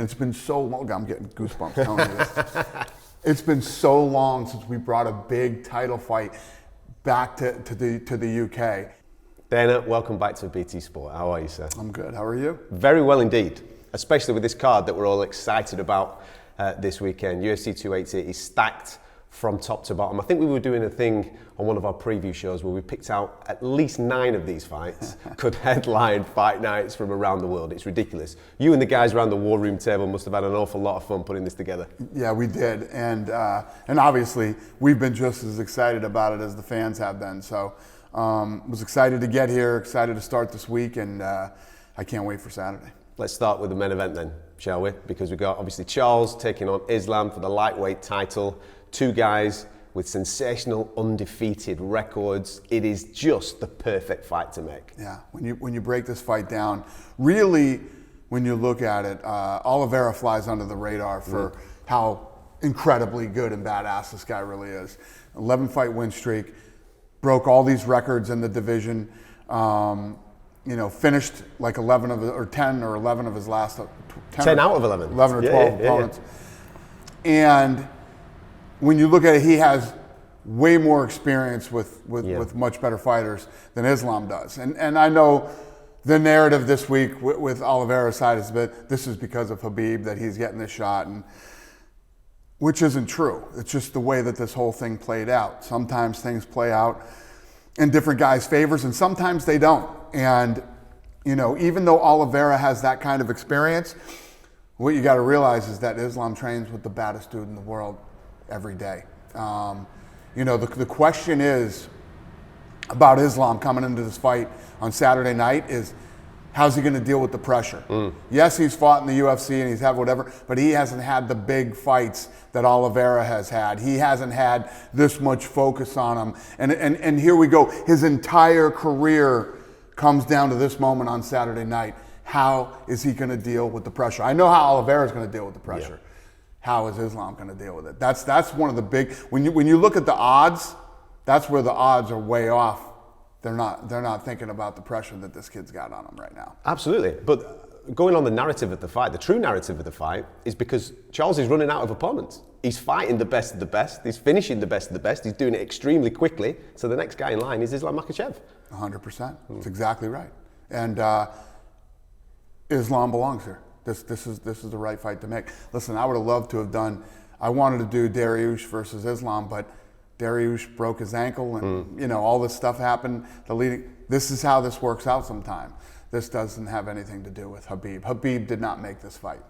it's been so long. I'm getting goosebumps telling you this. It's been so long since we brought a big title fight back to the UK. Dana, welcome back to BT Sport. How are you, sir? I'm good. How are you? Very well indeed, especially with this card that we're all excited about this weekend. UFC 280 is stacked from top to bottom. I think we were doing a thing on one of our preview shows where we picked out at least 9 of these fights could headline fight nights from around the world. It's ridiculous. You and the guys around the war room table must have had an awful lot of fun putting this together. Yeah, we did, and obviously we've been just as excited about it as the fans have been. So was excited to get here, excited to start this week, and I can't wait for Saturday. Let's start with the main event then, shall we? Because we've got obviously Charles taking on Islam for the lightweight title. 2 guys with sensational undefeated records. It is just the perfect fight to make. Yeah, when you break this fight down, really, when you look at it, Oliveira flies under the radar for how incredibly good and badass this guy really is. 11-fight win streak, broke all these records in the division. Finished like 11 of or 10 or 11 of his last 10 out of 11. 11 or 12 opponents. And when you look at it, he has way more experience with much better fighters than Islam does. And I know the narrative this week with Oliveira's side is that this is because of Khabib that he's getting this shot, and which isn't true. It's just the way that this whole thing played out. Sometimes things play out in different guys' favors, and sometimes they don't. And even though Oliveira has that kind of experience, what you got to realize is that Islam trains with the baddest dude in the world every day. The question is about Islam coming into this fight on Saturday night is, how's he going to deal with the pressure? Yes, he's fought in the UFC and he's had whatever, but he hasn't had the big fights that Oliveira has had. He hasn't had this much focus on him. And here we go. His entire career comes down to this moment on Saturday night. How is he going to deal with the pressure? I know how Oliveira is going to deal with the pressure. Yeah. How is Islam going to deal with it? That's one of the big, when you look at the odds, that's where the odds are way off. They're not thinking about the pressure that this kid's got on him right now. Absolutely. But going on the narrative of the fight, the true narrative of the fight is because Charles is running out of opponents. He's fighting the best of the best. He's finishing the best of the best. He's doing it extremely quickly. So the next guy in line is Islam Makhachev. 100%. That's exactly right. And Islam belongs here. This is the right fight to make. Listen, I would have loved to have done, I wanted to do Dariush versus Islam, but Dariush broke his ankle and all this stuff happened. This is how this works out sometimes. This doesn't have anything to do with Khabib. Khabib did not make this fight.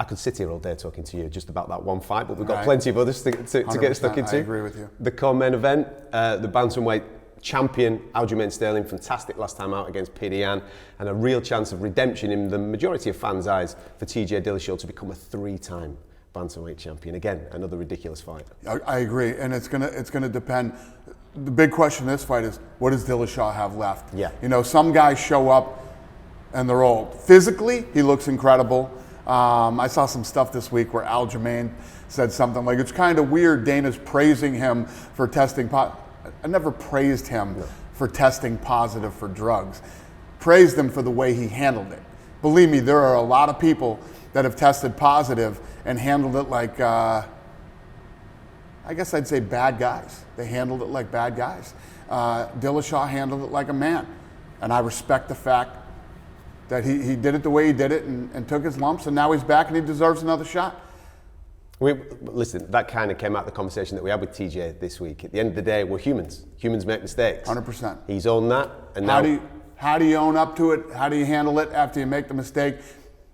I could sit here all day talking to you just about that one fight, but we've got plenty of others to get stuck into. I agree with you. The co-main event, the bantamweight champion Aljamain Sterling, fantastic last time out against Paddy, and a real chance of redemption in the majority of fans' eyes for TJ Dillashaw to become a 3-time bantamweight champion. Again, another ridiculous fight. I agree, and it's gonna depend. The big question in this fight is, what does Dillashaw have left? Yeah. Some guys show up and they're old. Physically, he looks incredible. I saw some stuff this week where Aljamain said something like, it's kind of weird Dana's praising him for testing I never praised him for testing positive for drugs. Praised him for the way he handled it. Believe me, there are a lot of people that have tested positive and handled it like, I guess I'd say bad guys. They handled it like bad guys. Dillashaw handled it like a man. And I respect the fact that he did it the way he did it and took his lumps, and now he's back and he deserves another shot. Listen, that kind of came out of the conversation that we had with TJ this week. At the end of the day, we're humans. Humans make mistakes. 100%. He's owned that, and how do you own up to it? How do you handle it after you make the mistake?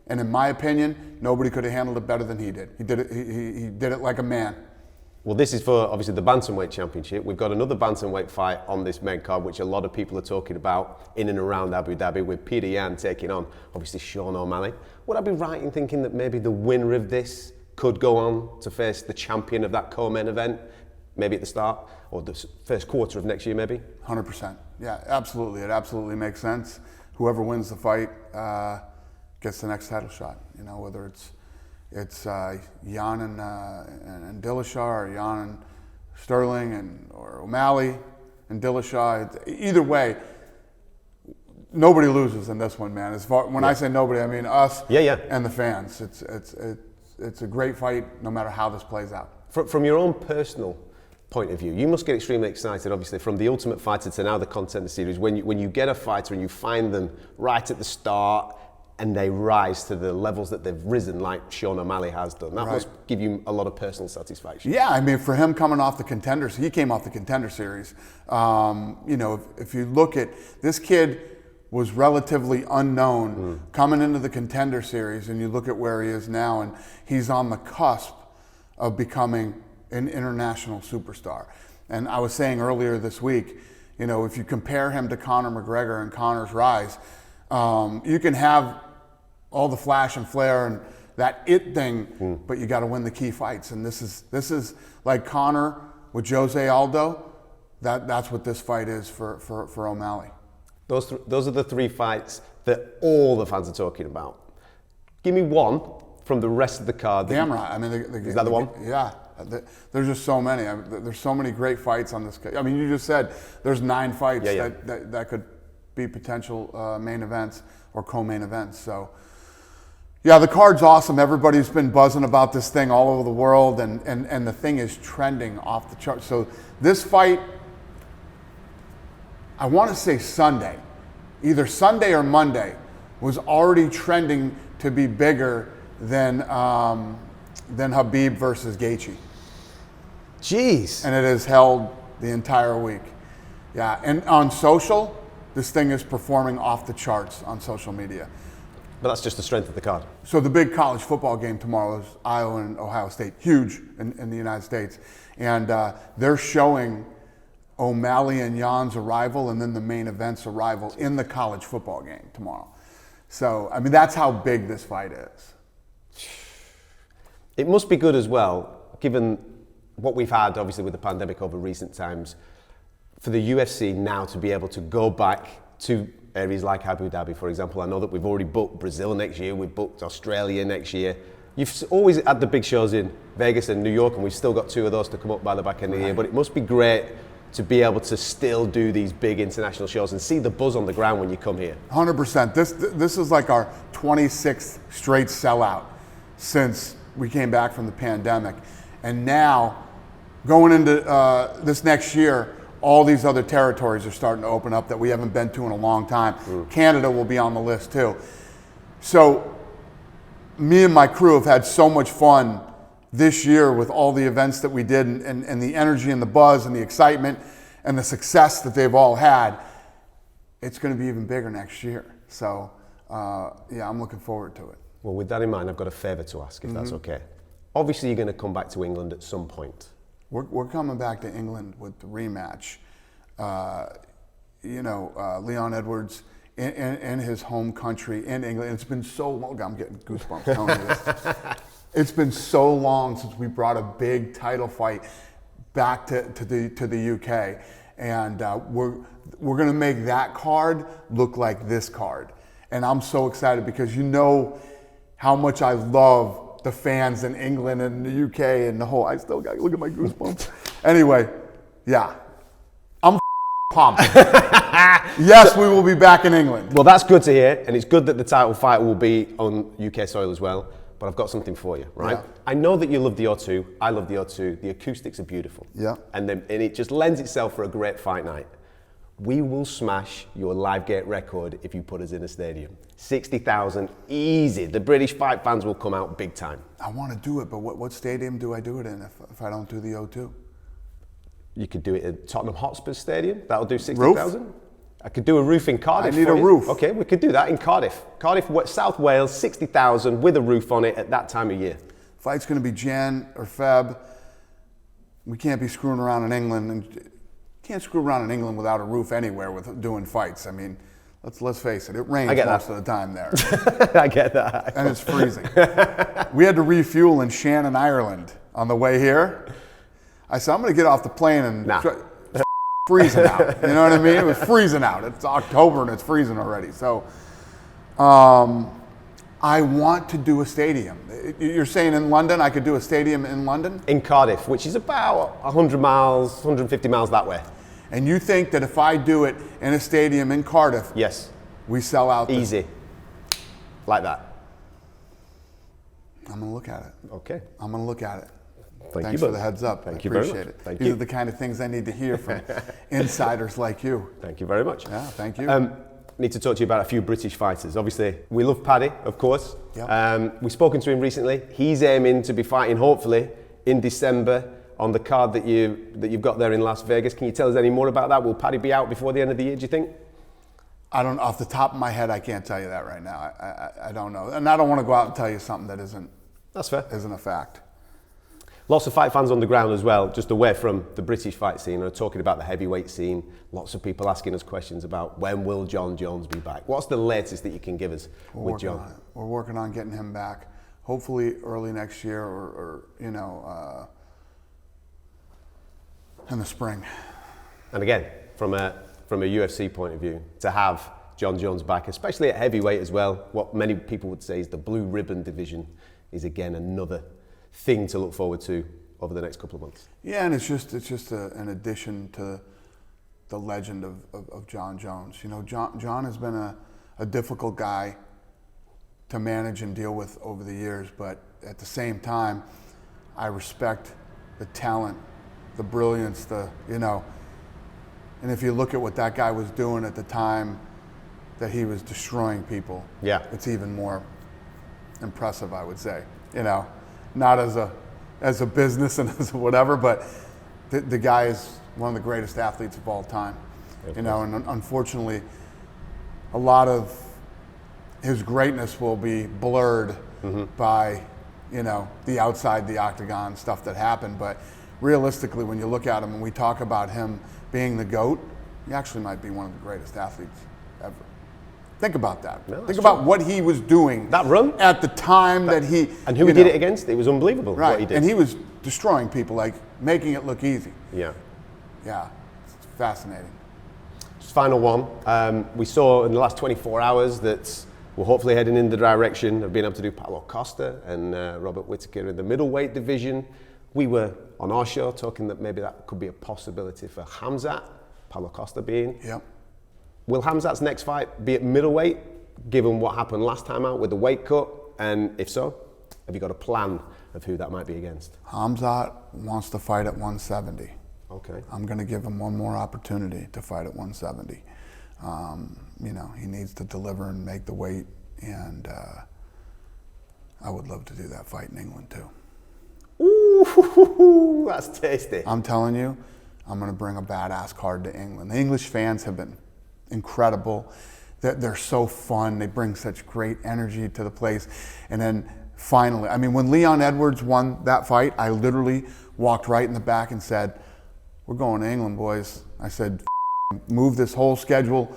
And in my opinion, nobody could have handled it better than he did. He did it. He did it like a man. Well, this is for obviously the bantamweight championship. We've got another bantamweight fight on this main card, which a lot of people are talking about in and around Abu Dhabi, with Paddy taking on obviously Sean O'Malley. Would I be right in thinking that maybe the winner of this could go on to face the champion of that co-main event, maybe at the start or the first quarter of next year, maybe? 100%. Yeah, absolutely. It absolutely makes sense. Whoever wins the fight gets the next title shot. Whether it's Jan and Dillashaw, or Jan and Sterling, or O'Malley and Dillashaw. Either way, nobody loses in this one, man. As far when I say nobody, I mean us and the fans. It's a great fight, no matter how this plays out. From your own personal point of view, you must get extremely excited, obviously, from the Ultimate Fighter to now the Contender Series, when you get a fighter and you find them right at the start and they rise to the levels that they've risen, like Sean O'Malley has done. That must give you a lot of personal satisfaction. Yeah, I mean, for him coming off the Contenders, he came off the Contender Series. You know, if you look at this kid, was relatively unknown coming into the Contender Series, and you look at where he is now, and he's on the cusp of becoming an international superstar. And I was saying earlier this week, you know, if you compare him to Conor McGregor and Conor's rise, you can have all the flash and flare and that it thing, but you got to win the key fights. And this is like Conor with Jose Aldo. That's what this fight is for O'Malley. Those are the three fights that all the fans are talking about. Give me one from the rest of the card. Damn right. I mean, is that the one? Yeah. There's just so many. There's so many great fights on this. I mean, you just said there's 9 fights that could be potential main events or co-main events. So, yeah, the card's awesome. Everybody's been buzzing about this thing all over the world, and the thing is trending off the charts. So this fight, I want to say Sunday, either Sunday or Monday, was already trending to be bigger than Khabib versus Gaethje. Jeez. And it has held the entire week. Yeah, and on social, this thing is performing off the charts on social media. But that's just the strength of the card. So the big college football game tomorrow is Iowa and Ohio State, huge in the United States. And they're showing O'Malley and Jan's arrival and then the main event's arrival in the college football game tomorrow. So, I mean, that's how big this fight is. It must be good as well, given what we've had, obviously, with the pandemic over recent times, for the UFC now to be able to go back to areas like Abu Dhabi, for example. I know that we've already booked Brazil next year, we've booked Australia next year. You've always had the big shows in Vegas and New York, and we've still got 2 of those to come up by the back end of the year, but it must be great to be able to still do these big international shows and see the buzz on the ground when you come here. 100%. This is like our 26th straight sellout since we came back from the pandemic. And now, going into this next year, all these other territories are starting to open up that we haven't been to in a long time. Canada will be on the list too. So me and my crew have had so much fun this year with all the events that we did and the energy and the buzz and the excitement and the success that they've all had. It's going to be even bigger next year. So yeah, I'm looking forward to it. Well, with that in mind, I've got a favour to ask, if that's okay. Obviously, you're going to come back to England at some point. We're coming back to England with the rematch. Leon Edwards in his home country in England. It's been so long. I'm getting goosebumps telling you this. It's been so long since we brought a big title fight back to the UK, and we're going to make that card look like this card. And I'm so excited because you know how much I love the fans in England and the UK and the whole. I still got look at my goosebumps. Anyway, yeah, I'm pumped. Yes, we will be back in England. Well, that's good to hear, and it's good that the title fight will be on UK soil as well. But I've got something for you, right? Yeah. I know that you love the O2. I love the O2. The acoustics are beautiful. Yeah. And it just lends itself for a great fight night. We will smash your live gate record if you put us in a stadium. 60,000, easy. The British fight fans will come out big time. I want to do it, but what stadium do I do it in if I don't do the O2? You could do it at Tottenham Hotspur Stadium. That'll do 60,000. I could do a roof in Cardiff. I need a roof. Okay, we could do that in Cardiff. Cardiff, South Wales, 60,000 with a roof on it at that time of year. Fight's going to be Jan or Feb. We can't be screwing around in England, and can't screw around in England without a roof anywhere with doing fights. I mean, let's face it. It rains most of the time there. I get that. And it's freezing. We had to refuel in Shannon, Ireland on the way here. I said, I'm going to get off the plane and freezing out. You know what I mean? It was freezing out. It's October and it's freezing already. So I want to do a stadium. You're saying in London, I could do a stadium in London? In Cardiff, which is about 100 miles, 150 miles that way. And you think that if I do it in a stadium in Cardiff, yes, we sell out. Easy. Like that. I'm going to look at it. Okay. I'm going to look at it. Thank Thanks you, for the heads up. Thank I you very appreciate much. it. Thank These you. are the kind of things I need to hear from insiders like you. Thank you very much. Yeah, thank you. Need to talk to you about a few British fighters. Obviously, we love Paddy, of course. Yep. We've spoken to him recently. He's aiming to be fighting, hopefully, in December on the card that you've got there in Las Vegas. Can you tell us any more about that? Will Paddy be out before the end of the year, do you think? I don't, off the top of my head, I can't tell you that right now. I don't know. And I don't want to go out and tell you something that That's fair. isn't a fact. Lots of fight fans on the ground as well, just away from the British fight scene, are talking about the heavyweight scene. Lots of people asking us questions about when will Jon Jones be back. What's the latest that you can give us with Jon? We're working on getting him back, hopefully early next year or in the spring. And again, from a UFC point of view, to have Jon Jones back, especially at heavyweight as well, what many people would say is the blue ribbon division is again another thing to look forward to over the next couple of months. Yeah, and it's just an addition to the legend of Jon Jones. You know, Jon has been a difficult guy to manage and deal with over the years, but at the same time, I respect the talent, the brilliance, and if you look at what that guy was doing at the time that he was destroying people, yeah, it's even more impressive, I would say. You know, not as a business and as whatever, but the guy is one of the greatest athletes of all time. You know, and unfortunately, a lot of his greatness will be blurred by, the outside the octagon stuff that happened. But realistically, when you look at him and we talk about him being the GOAT, he actually might be one of the greatest athletes ever. Think about that. No, Think about what he was doing. That run? At the time that he... And who he did it against? It was unbelievable right. what he did. And he was destroying people, like making it look easy. Yeah. Yeah, it's fascinating. Just final one. We saw in the last 24 hours that we're hopefully heading in the direction of being able to do Paulo Costa and Robert Whittaker in the middleweight division. We were on our show talking that maybe that could be a possibility for Khamzat, Paulo Costa being. Yep. Will Khamzat's next fight be at middleweight, given what happened last time out with the weight cut? And if so, have you got a plan of who that might be against? Khamzat wants to fight at 170. Okay. I'm going to give him one more opportunity to fight at 170. He needs to deliver and make the weight, and I would love to do that fight in England too. Ooh, that's tasty. I'm telling you, I'm going to bring a badass card to England. The English fans have been incredible. They're so fun. They bring such great energy to the place. And then finally, when Leon Edwards won that fight, I literally walked right in the back and said, "We're going to England, boys." I said, "Move this whole schedule.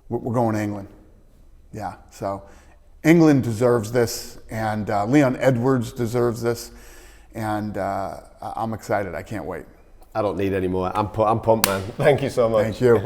We're going to England." Yeah, so England deserves this, and Leon Edwards deserves this, and I'm excited. I can't wait. I don't need any more. I'm pumped, man. Thank you so much. Thank you.